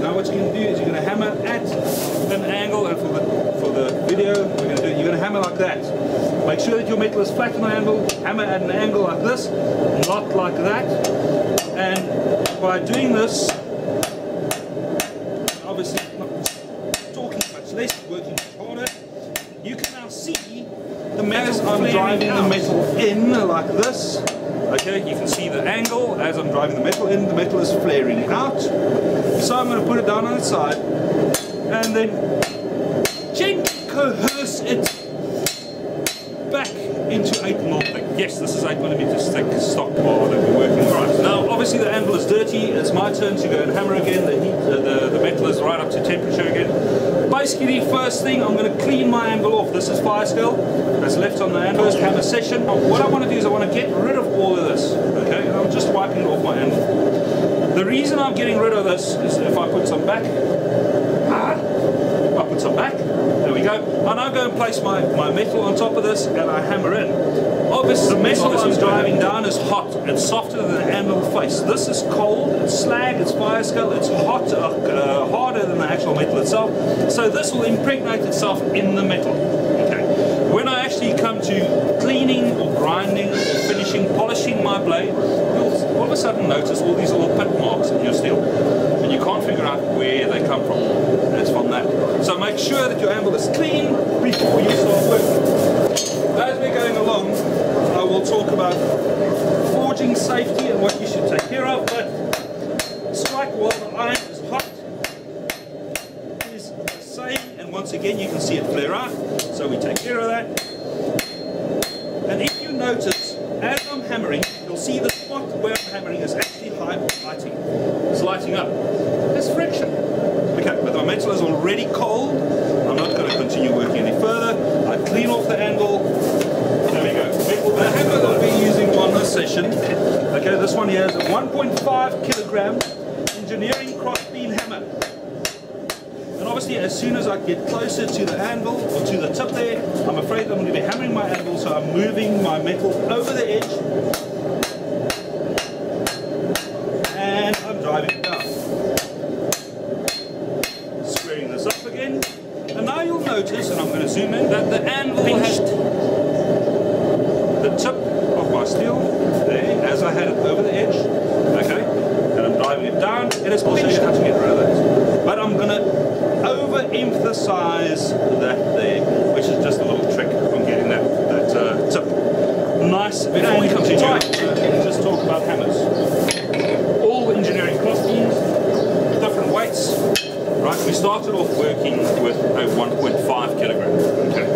Now what you're going to do is you're going to hammer at an angle, and for the video, you're going to hammer like that. Make sure that your metal is flat on the anvil, hammer at an angle like this, not like that. And by doing this, obviously not talking much less, working much harder, you can now see the metal. As I'm driving the metal in like this, okay, you can see the angle as I'm driving the metal in, the metal is flaring out. So I'm going to put it down on its side and then gently coerce it back into 8mm thick. Yes, this is 8mm thick stock bar that we're working with. Now, obviously the anvil is dirty. It's my turn to go and hammer again. The metal is right up to temperature again. Basically, first thing, I'm going to clean my anvil off. This is fire scale that's left on the anvil. First hammer session. What I want to do is I want to get rid of all of this. Okay, and I'm just wiping it off my anvil. The reason I'm getting rid of this is if I put some back. I put some back. There we go. I now go and place my metal on top of this and I hammer in. Obviously, the metal I'm driving down is hot. It's softer than the anvil face. This is cold, it's slag, it's fire scale, it's hot, harder than the actual metal itself. So this will impregnate itself in the metal. Okay. When I actually come to cleaning or grinding or finishing, polishing my blade, you'll all of a sudden notice all these little pit marks in your steel. And you can't figure out where they come from. And it's from that. So make sure that your anvil is clean before you start working. As we're going along, I will talk about forging safety and what you should take care of, but strike while the iron is hot is the same, and once again you can see it flare out, so we take care of that. And if you notice, as I'm hammering, you'll see the spot where I'm hammering is actually lighting. It's lighting up. There's friction. Okay, but the metal is already cold. I'm not going to continue working any further. I clean off the anvil. There we go. The hammer that I'll be using on this session, okay, this one here is a 1.5 kilogram engineering crossbeam hammer. And obviously as soon as I get closer to the anvil, or to the tip there, I'm afraid I'm going to be hammering my anvil, so I'm moving my metal over the edge. And I'm driving it down. Squaring this up again. And now you'll notice, and I'm going to zoom in, that the anvil has the tip of my steel there, as I had it over the edge, okay, and I'm driving it down. It is also how to get rid of that. But I'm going to over-emphasize that there, which is just a little trick on getting that tip nice. Before we continue, just talk about hammers. All engineering crossbeams, different weights. Right, we started off working with a 1.5 kilogram. Okay,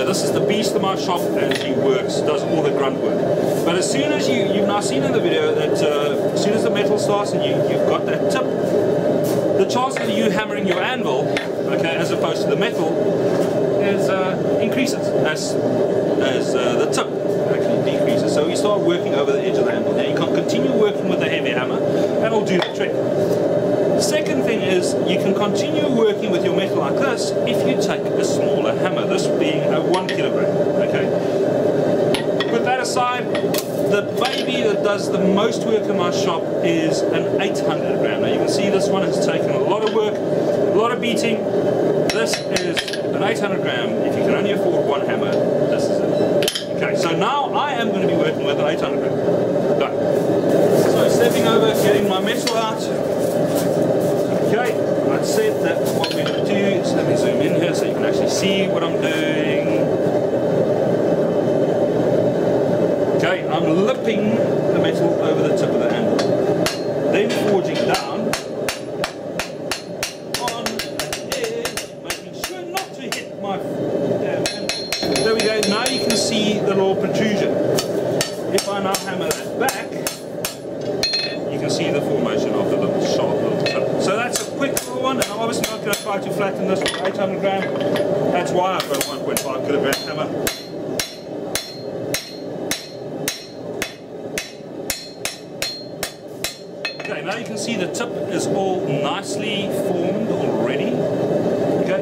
this is the beast of my shop, and he does all the grunt work. But as soon as you've now seen in the video that as soon as the metal starts and you've got that tip, the chances of you hammering your anvil, okay, as opposed to the metal, increases as the tip actually decreases. So you start working over the edge of the anvil. Now you can continue working with the heavy hammer, and it'll do the trick. The second thing is you can continue working with your metal like this if you take a smaller hammer, this being a 1 kilogram. Okay. Put that aside, the baby that does the most work in my shop is an 800 gram. Now you can see this one has taken a lot of work, a lot of beating. This is an 800 gram. If you can only afford one hammer, this is it. Okay, so now I am going to be working with an 800 gram. Done. So stepping over, getting my metal out. Okay, I'd said that what we're going to do is, let me zoom in here so you can actually see what I'm doing. Okay, I'm lipping the metal over the tip of the anvil, then forging down on the edge, making sure not to hit my anvil. There we go, now you can see the little protrusion. If I now hammer that back, you can see the formation of the little sharp little tip. So that's a quick little one, and I'm obviously not going to try to flatten this with 800 gram. That's why I've got a 1.5 kilogram hammer. Okay, now you can see the tip is all nicely formed already. Okay,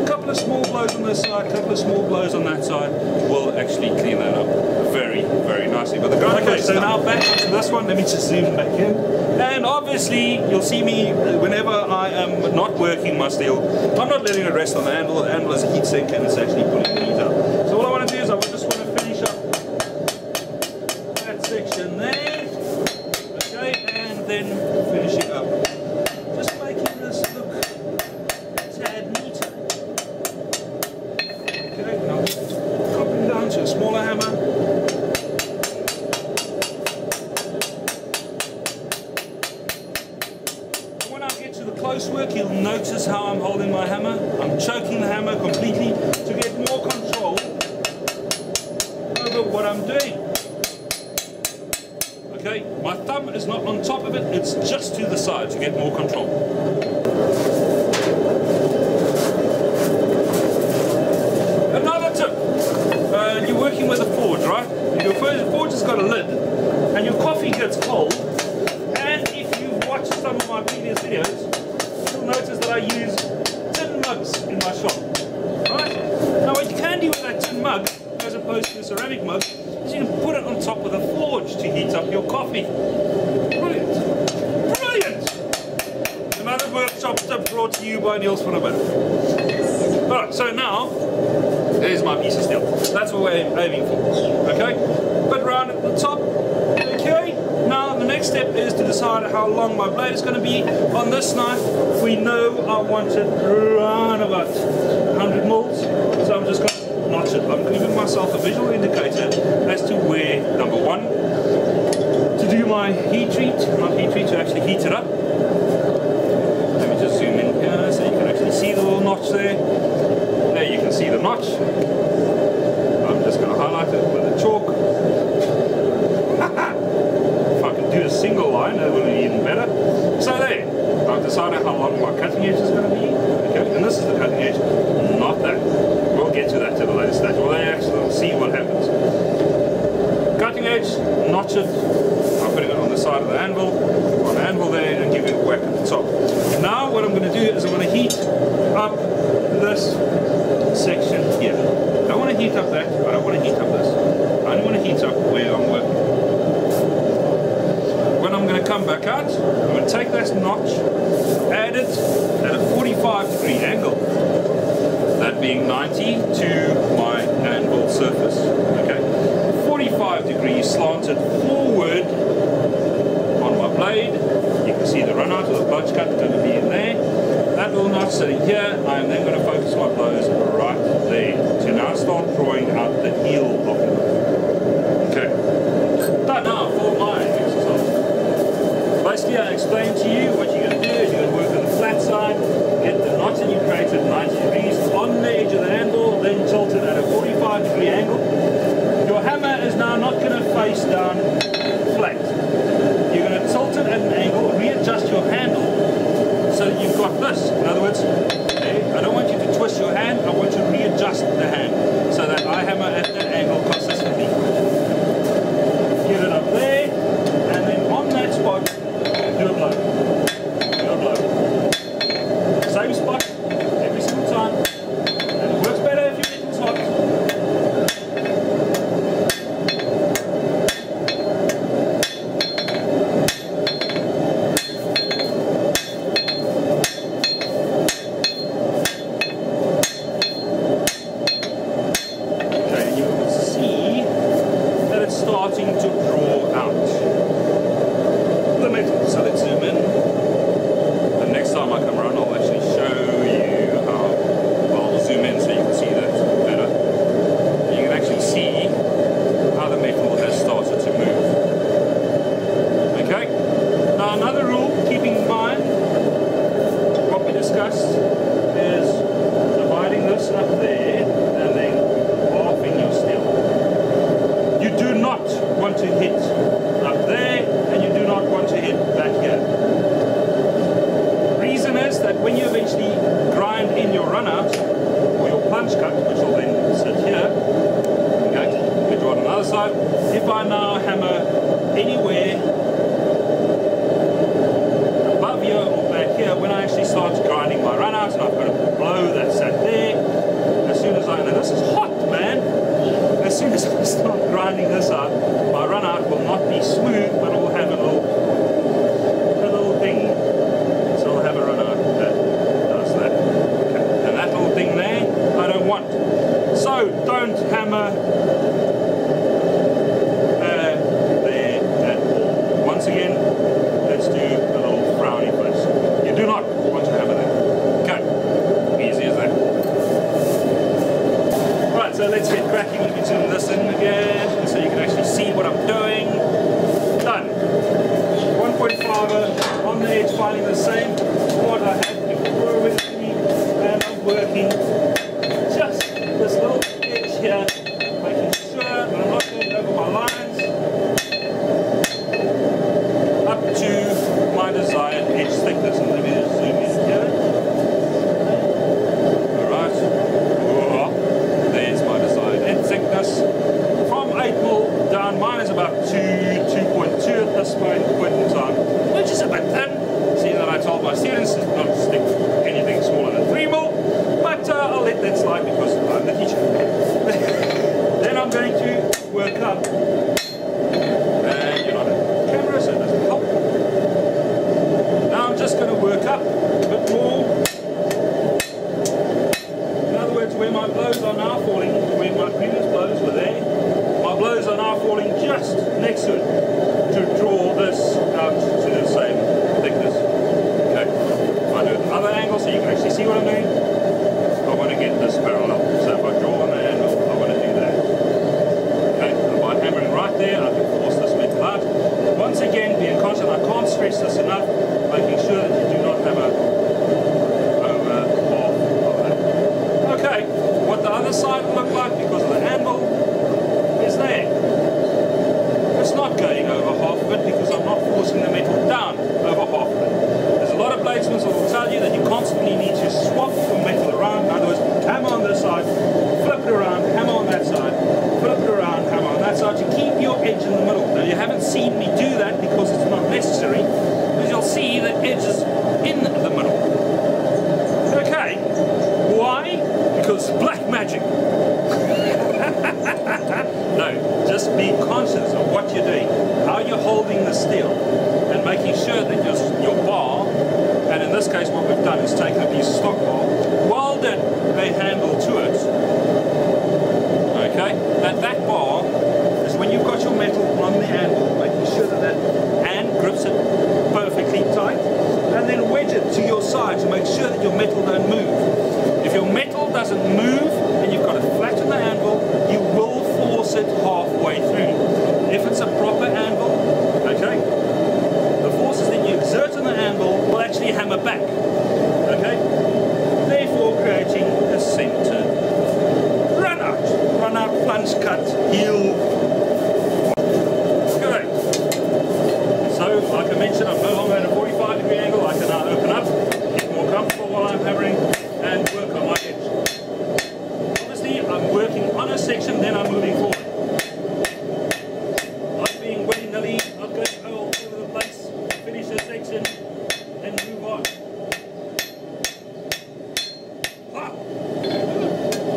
a couple of small blows on this side, a couple of small blows on that side will actually clean that up very, very nicely. But the grinding plate, so now back onto this one, let me just zoom back in. And obviously, you'll see me whenever I am not working my steel, I'm not letting it rest on the handle. The handle is a heat sink and it's actually pulling the heat up. So all I want to do is I just want to finish up that section there, okay, and then finishing up. Just making this look a tad neater. Okay, now just dropping down to a smaller hammer. Close work, you'll notice how I'm holding my hammer. I'm choking the hammer completely to get more control over what I'm doing. Okay, my thumb is not on top of it, it's just to the side to get more control. Another tip, you're working with a forge, right? Your forge has got a lid and your coffee gets cold, and if you've watched some of my previous videos, notice that I use tin mugs in my shop, right? Now what you can do with that tin mug, as opposed to a ceramic mug, is you can put it on top of a forge to heat up your coffee. Brilliant! Brilliant! Another workshop tip brought to you by Niels van der Berg. Alright, so now, there's my piece of steel. That's what we're aiming for, okay? But round at the top, okay? Now the next step is to decide how long my blade is going to be. On this knife we know I want it around about 100 mils, so I'm just going to notch it. I'm giving myself a visual indicator as to where, number one, to do my heat treat, not heat treat, to actually heat it up. Let me just zoom in here so you can actually see the little notch there. There you can see the notch. I'm just going to highlight it with a chalk. Do a single line, that will be even better. So there, I've decided how long my cutting edge is going to be. Okay, and this is the cutting edge, not that. We'll get to that at a later stage. We'll actually see what happens. Cutting edge, notch it. I'm putting it on the side of the anvil, on the anvil there, and give it a whack at the top. Now what I'm going to do is I'm going to heat up this section here. I don't want to heat up that, I don't want to heat up this. I only want to heat up where I'm working. I'm going to come back out, I'm going to take that notch, add it at a 45-degree angle, that being 90 to my anvil surface, okay, 45 degrees slanted forward on my blade. You can see the run out of the bunch cut going to be in there. That little notch sitting here, I'm then going to focus my blows right there to now start drawing out the heel of it. Okay, but now for my exercise. Basically, I explained to you what you're going to do is you're going to work on the flat side, get the notch that you created 90 degrees on the edge of the handle, then tilt it at a 45-degree angle. Your hammer is now not going to face down flat. You're going to tilt it at an angle, readjust your handle so that you've got this. In other words, okay, I don't want you to twist your hand, want. So don't hammer there at all. Once again, let's do a little frowny face. You do not want to hammer there. Okay, easy as that. Right, so let's get cracking into this in again, so you can actually see what I'm doing. Done. 1.5er on the edge, finding the same what I had before with me, and I'm working just this little edge here, making sure that I'm not going over my lines up to my desired edge thickness. And let me just zoom in here. Alright. There's my desired edge thickness. From 8mm down, mine is about 2.2 at this point in time, which is a bit thin. See that I told my students not to stick anything smaller than 3mm, but I'll let that slide because I'm the teacher. Then I'm going to work up, and you're not on camera so it doesn't help. Now I'm just going to work up a bit more. In other words, where my blows are now falling, where my previous blows were there, my blows are now falling just next to it to draw this out to the same thickness. Okay, I do another angle so you can actually see what I'm doing. I want to get this parallel. So if I draw on the angle, I want to do that. Okay, and by hammering right there, I can force this metal out. Once again, being conscious, I can't stress this enough, making sure that you do not hammer over half of that. Okay, what the other side will look like because of the angle is there. It's not going over half of it because I'm not forcing the metal down over half of it. There's a lot of bladesmen that will tell you that you constantly need to swap your metal around. In other words, hammer on this side, flip it around, hammer on that side, flip it around, hammer on that side to keep your edge in the middle. Now you haven't seen me do that because it's not necessary, because you'll see the edge is in the middle. Okay, why? Because black magic. No, just be conscious of what you're doing, how you're holding the steel, and making sure that your bar, and in this case what we've done is taken a piece of stock bar, welded a handle to it. Okay, that bar is when you've got your metal on the anvil, making sure that that hand grips it perfectly tight, and then wedge it to your side to make sure that your metal don't move. If your metal doesn't move and you've got it flat on the anvil, you will force it halfway through. If it's a proper anvil, okay, the forces that you exert on the anvil will actually hammer back, okay, therefore creating a centered run out, plunge cut, heel. Correct. So, like I mentioned, I'm no longer at a 45-degree angle. I can now open up, get more comfortable while I'm hammering, and work on my edge. Obviously, I'm working on a section, then I'm moving forward. Not being willy-nilly, not going all over the place, finish a section, then move on. Ah.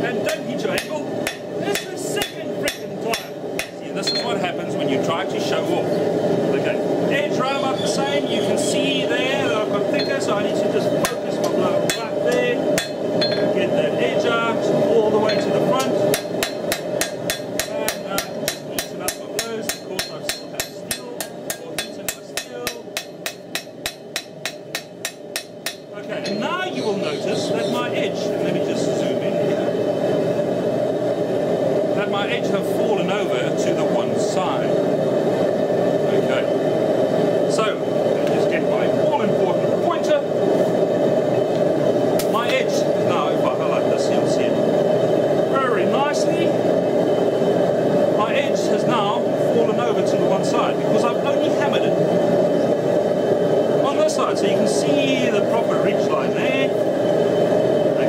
And don't hit your ankle. This is the second freaking time. See, this is what happens when you try to show off. Okay, edge round up the same. You can see there that I've got thicker, so I need to just focus my blow right there. Get that edge out all the way to the front. And just neaten up my blows. Of course, I still have steel, or neaten my steel. Okay, and now you will notice that my edge, and let me just zoom in here, that my edge have fallen over to the one side. Okay, so let me just get my all-important pointer. My edge, now if I highlight this, you'll see it very nicely. My edge has now fallen over to the one side because I've only hammered it on this side, so you can see the proper ridge line there.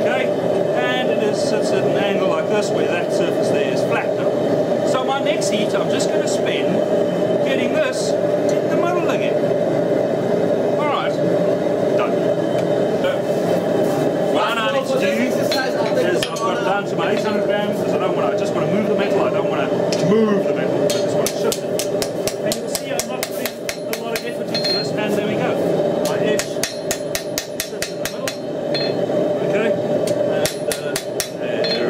Okay, and it sits at an angle like this where that surface there is flat now. So my next heat, I'm just going to spend getting this in the middle again. Alright, done. So, what I need to do is I've got it down to my 800 grams because I just want to move the metal, I don't want to move the metal, I just want to shift it. And you'll see I'm not putting a lot of effort into this, and there we go. My edge sits in the middle. Okay, and there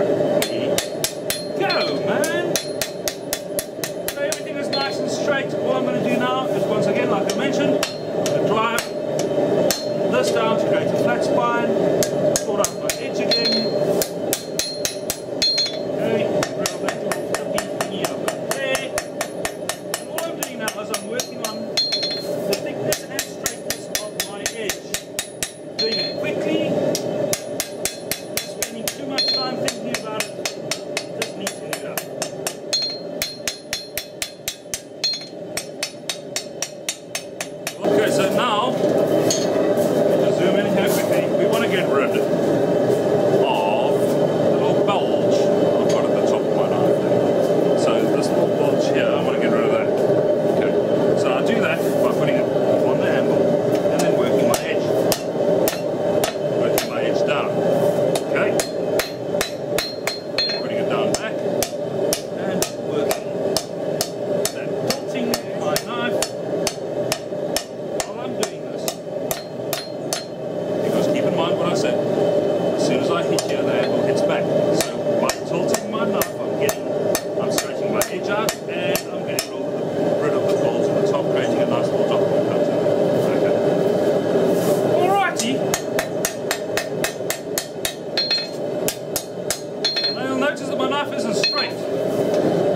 tapers and straight.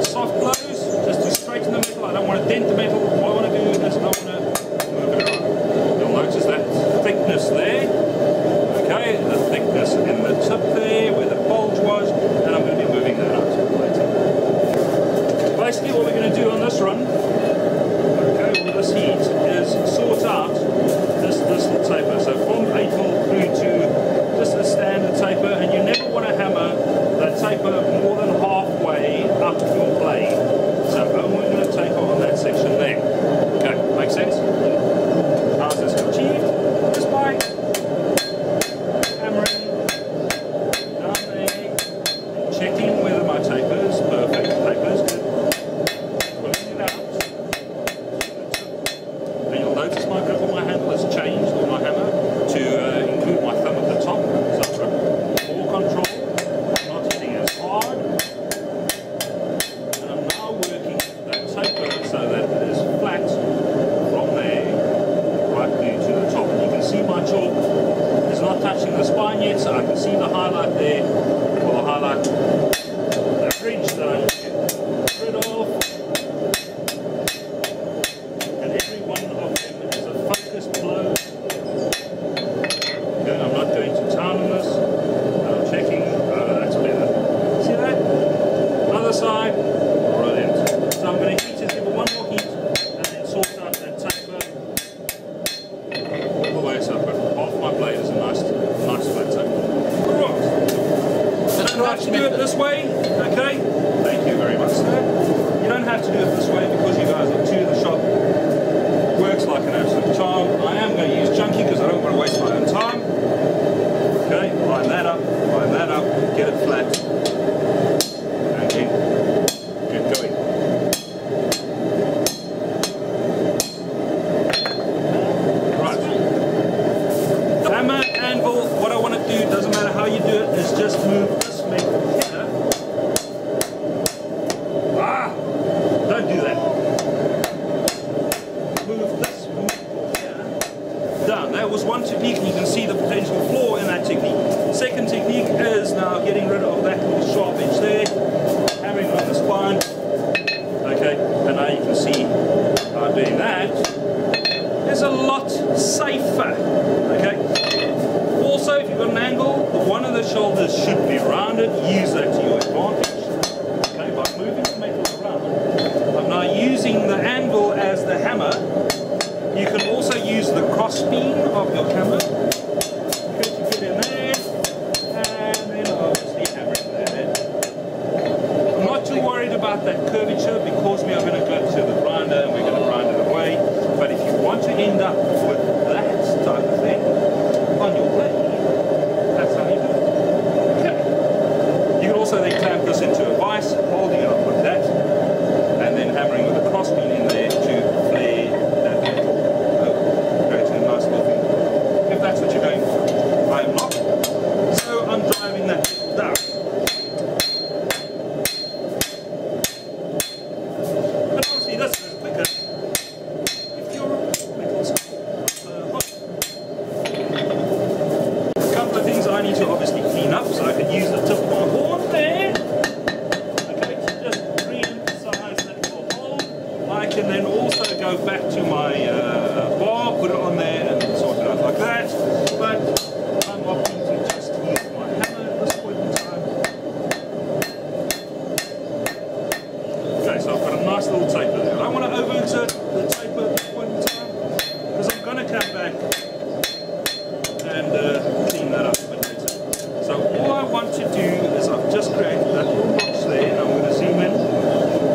Soft blows, just to straighten the metal. I don't want to dent the metal. What I want to do is I want to move it around. You'll notice that thickness there. Okay, the thickness in the tip there, where the bulge was, and I'm going to be moving that out later. Basically what we're going to do on this run, okay, with this heat, is sort out this little taper. So from 8mm through to just a standard taper, and you never want to hammer that taper more than halfway up your blade. So only going to taper on that section there. Okay, make sense? How's this achieved? Just by hammering down there, checking whether my taper is perfect. Taper is good. Pulling it out. And you'll notice my grip on my handle has changed on my hammer to include my thumb at the top. So I've got more control. I'm not hitting as hard. And I'm now working that taper so that it is flat from there right through to the top. And you can see my chalk is not touching the spine yet, so I can see the highlight there, or the highlight, the ridge that I need to get rid of. And every one of them is a focused blow. Okay, I'm not going to town on this. I'm checking. That's better. See that? Other side. Brilliant. So I'm going to heat it, give it one more heat, and then sort out that taper all the way. So I've got half my blade is a nice flat taper. Right. You don't have to do it this way, okay? Thank you very much, sir. You don't have to do it this way because you guys are two in the shop. Works like an absolute charm. I am going to use chunky because I don't want to waste my own time. Okay, line that up, get it flat, and then get going. Right. Hammer, anvil, what I want to do, doesn't matter how you do it, is just move this metal here. Don't do that. Move this metal here down. That was one technique, and you can see the potential flaw in that technique. Second technique is now getting rid of that little sharp edge there, hammering on the spine. Okay, and now you can see how doing that is a lot safer. Okay. Also, if you've got an angle, one of the shoulders should be rounded. Use that to your advantage. Okay, by moving the metal around. I'm now using the anvil as the hammer. You can also use the cross beam of your hammer. Okay, to get in there, and then obviously hammering that. I'm not too worried about that curvature because we are going to go to the grinder and we're going to grind it away. But if you want to end up with that type of thing on your blade, that's how you do it. Okay. You can also then clamp this into a vise, holding it up like that, and then hammering with a cross beam in there to flare that metal. Creating a nice little thing. If that's what you're going for. I am not. So I'm driving that down. But obviously this is quicker if your metal's hot. A couple of things I need to obviously clean up, so I can use the tip of my horn there. Okay, to just re-emphasize that little hole. I can then also go back to my bar, put it on there and sort it out like that. But I'm opting to just use my hammer at this point in time. Okay, so I've got a nice little taper there. I don't want to over-exert the taper at this point in time because I'm going to come back and clean that up a bit later. So all I want to do is I've just created that little box there, and I'm going to zoom in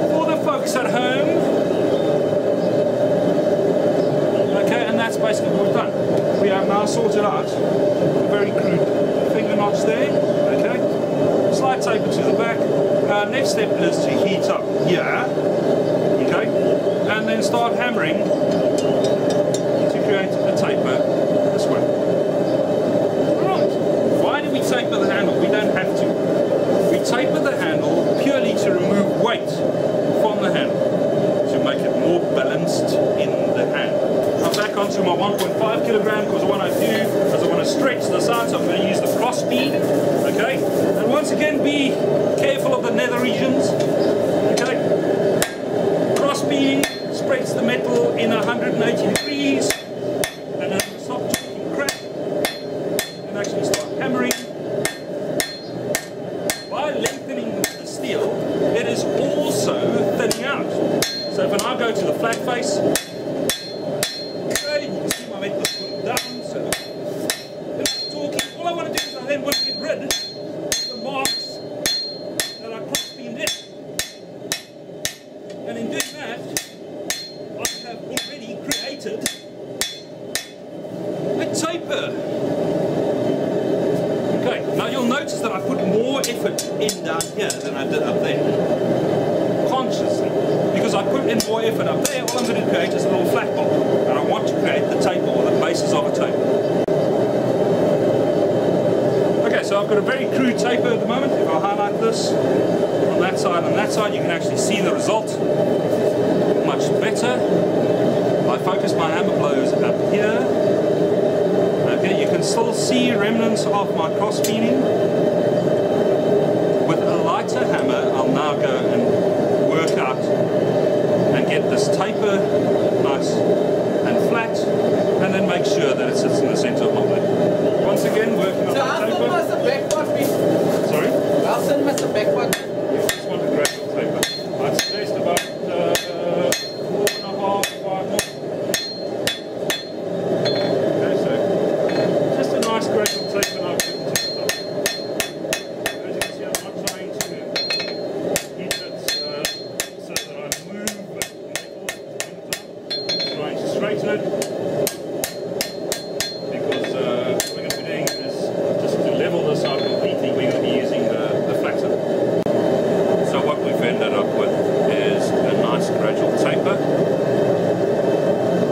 for the folks at home. Okay, and that's basically what we've done. We have now sorted out a very crude finger notch there. Okay, slight taper to the back. Next step is to heat up here. Okay, and then start hammering to create a taper this way. Alright, why do we taper the handle? We don't have to. We taper the handle purely to remove weight from the handle, to make it more balanced in the hand. I'm back onto my 1.5 kilogram because what I do is I want to stretch this out, so I'm going to use the cross bead. Okay, and once again be careful of the nether regions. Okay. Cross beam spreads the metal in 180 degrees, and then stop talking crap and actually start hammering. By lengthening the steel, it is also thinning out. So if I now go to the flat face, okay, you can see my metal is pulling down. So enough talking. All I want to do is I then want to get rid of the marks that I cross beamed in. And in doing that, I have already created a taper. Okay, now you'll notice that I put more effort in down here than I did up there. Consciously. Because I put in more effort up there, all I'm going to create is a little flat bolt. And I want to create the taper, or the basis of a taper. Okay, so I've got a very crude taper at the moment. If I highlight this on that side and that side, you can actually see the result much better. I focus my hammer blows up here. Okay, you can still see remnants of my cross beaming. With a lighter hammer, I'll now go and work out and get this taper nice and flat, and then make sure that it sits in the center of my blade. Once again, working on So my how taper. thin must the back part be? Sorry? How thin must the back part be? You just want a gradual taper. I'd suggest about 4.5, 5 more. Okay, so just a nice gradual taper now. As you can see, I'm not trying to heat it so that I move the metal at the same time. I'm trying to straighten it, because what we're going to be doing is just to level this out completely. We're going to be using the flatter. So what we've ended up with is a nice gradual taper.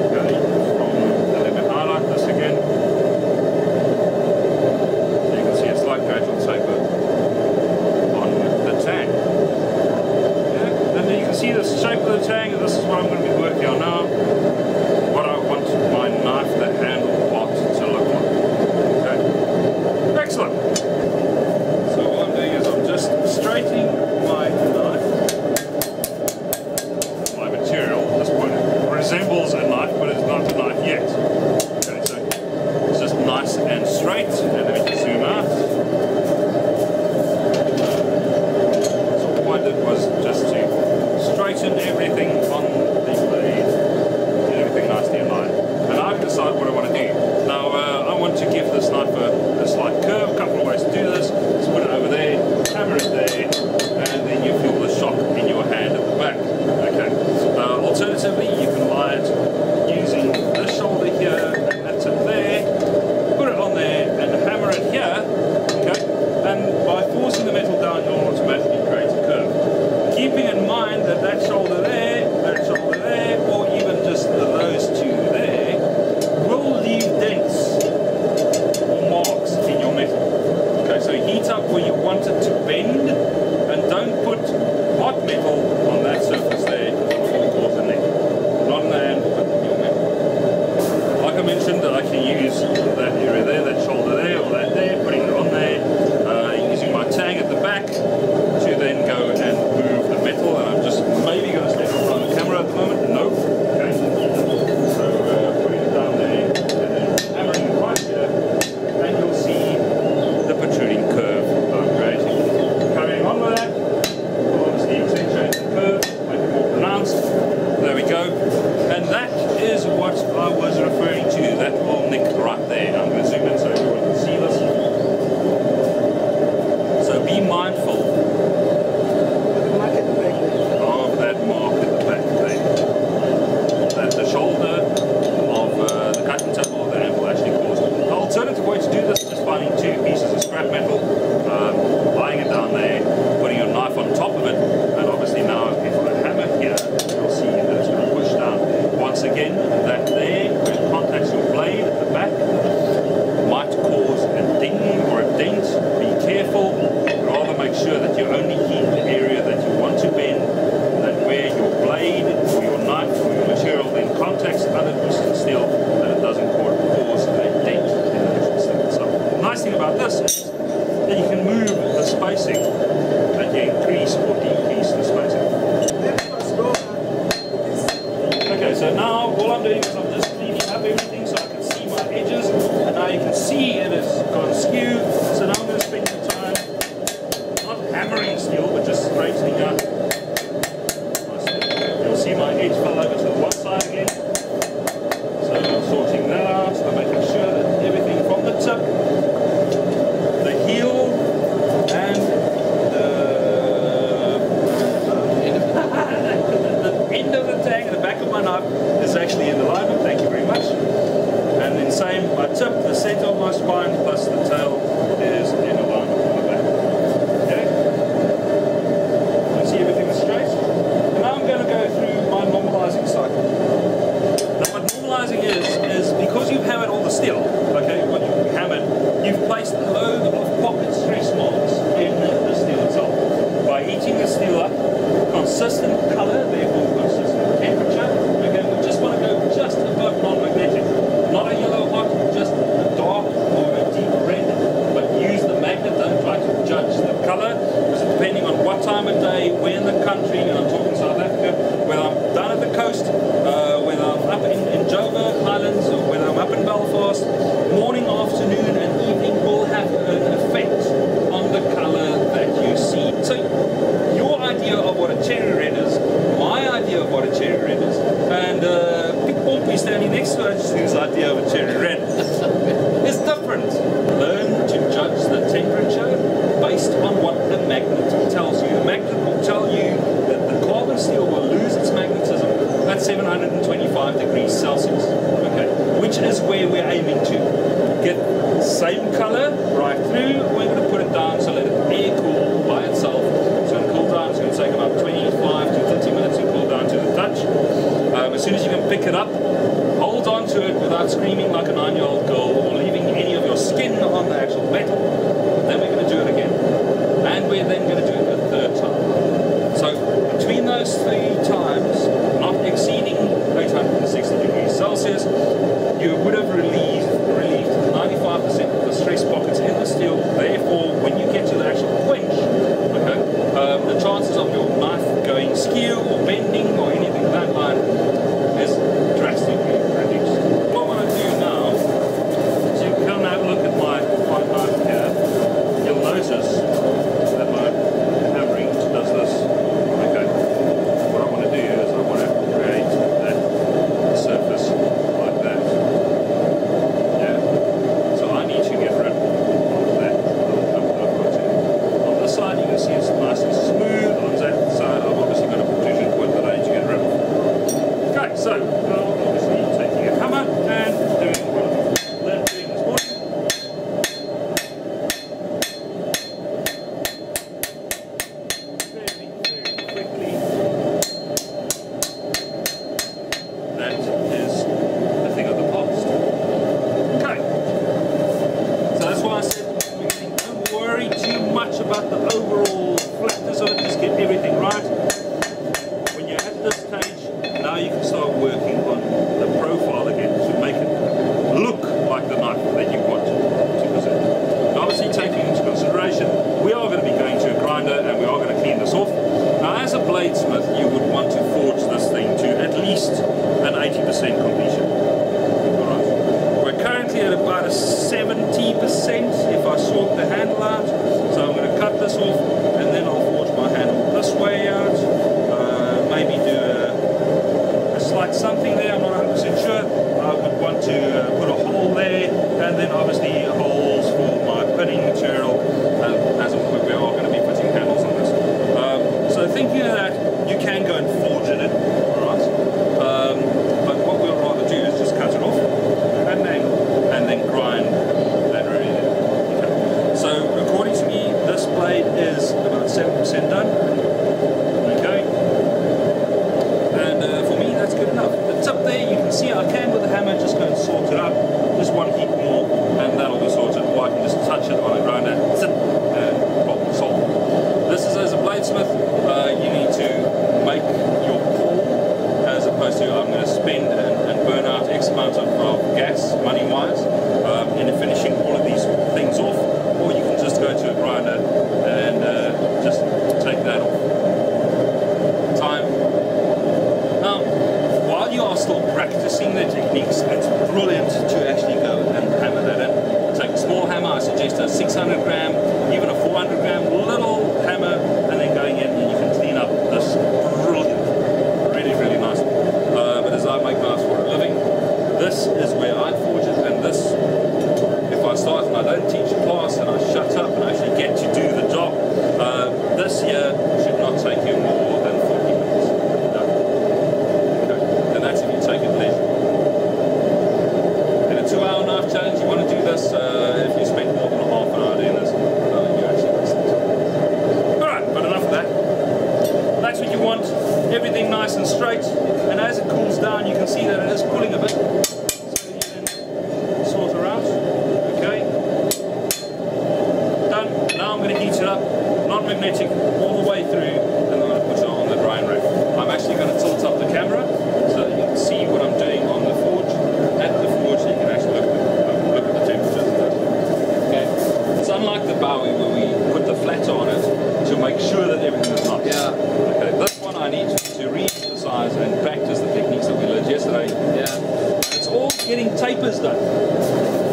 Okay, let me highlight this again. So you can see it's like gradual taper on the tang. Yeah? And then you can see the shape of the tang, and this is what I'm going to be working on now. What I want my knife, the handle part, to look like. Okay. Excellent. So what I'm doing is I'm just straightening my knife. My material at this point, it resembles a knife, but it's not a knife yet. Okay, so it's just nice and straight, and then we can zoom out. So all I did was just to straighten everything on the blade. see it's nice and smooth on that side. I've obviously got a protrusion point that I need to get rid of. Okay, so I'll obviously taking a hammer and doing what I've learned doing this morning. Very, very quickly. That is a thing of the past. Okay. So that's why I said don't worry too much about the overall flatness of it, just get everything right. When you're at this stage, now you can start working on the profile again to make it look like the knife that you want to present. Obviously taking into consideration, we are going to be going to a grinder and we are going to clean this off. Now as a bladesmith, you would want to forge this thing to at least an 80% completion. Alright. We're currently at about a 70% if I sort the handle out. So I'm going to cut this off and then I'll forge my handle this way out. Maybe do a slight something there, I'm not 100% sure. I would want to put a hole there and then obviously holes for my pinning material as we are going to be putting handles on this. So thinking of that, you can go and forge it in, alright? But what we'll rather do is just cut it off and then grind that really in. Okay. So according to me, this blade is about 7% done. Okay. And for me, that's good enough. The tip there, you can see I can with the hammer just go and sort it up. Just one heat more, and that'll be sorted. Or I can just touch it on a grinder, zip, and problem solved. This is as a bladesmith, you need to make your pull as opposed to I'm going to spend and burn out X amount of gas, money-wise, in finishing all of these things off. Or you can just go to a grinder and just take that off. Time. Now, while you are still practicing the techniques, it's brilliant to actually go and hammer that in. Take a small hammer, I suggest a 600 gram, even a 400 gram little hammer, and then going in and you can clean up this brilliant, really, really nice. But as I make knives for a living, this is where I forge it, and this, if I start and I don't teach a class and I shut up and I actually get to do the job, this here should not take you more than 40 minutes. No. Okay. And that's if you take it leisurely. In a 2-hour knife challenge, you want to do this, if you spend more than a half an hour doing this, you actually waste it. Alright, but enough of that. That's what you want, everything nice and straight, and as it cools down you can see that it is cooling a bit. So you then sort her out. Okay. Done. Now I'm going to heat it up, non-magnetic all the way through, and then I'm going to put it on the drying rack. I'm actually going to tilt up the camera so that you can see what I'm doing on the forge. At the forge you can actually look at the temperatures. Okay. It's unlike the Bowie where we put the flatter on it to make sure that everything is nice. Yeah. Okay, this one I need to re-emphasize and practice the techniques that we learned yesterday. Yeah. It's all getting tapers done.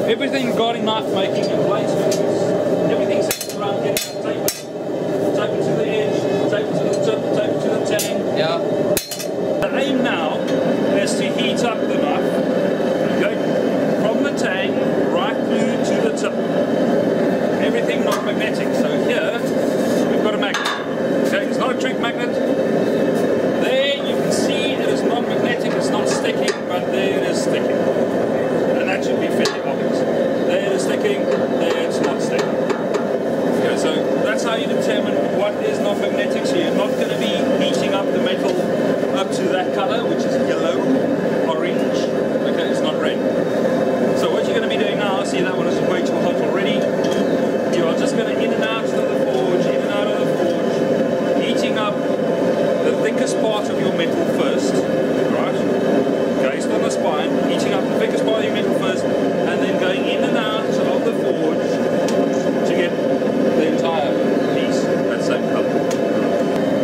Everything regarding knife making and bladesmithing, everything's around getting that taper. Taper to the edge, taper to the tip, taper to the tang. Yeah. The aim now is to heat up the knife, okay, from the tang right through to the tip. Everything not magnetic. So here we've got a magnet. Okay, it's not a trick magnet. There you can see it is not magnetic, it's not sticking, but there it is sticking. And that should be fairly obvious. There it is sticking, there it's not sticking. Okay, so that's how you determine what is not magnetic. So you're not going to be heating up the metal up to that color, which is yellow, orange. Okay, it's not red. So what you're going to be doing now, see that one is way too hot already. You are just going to in and out of the forge, in and out of the forge, heating up the thickest part of your metal first, right? Based on the spine, heating up the thickest part of your metal first, and then going in and out of the forge to get the entire piece that same color.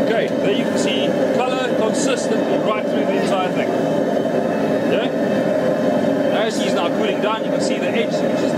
Okay, there you can see color consistently right through the entire thing. Okay? As he's now cooling down, you can see the edge, which is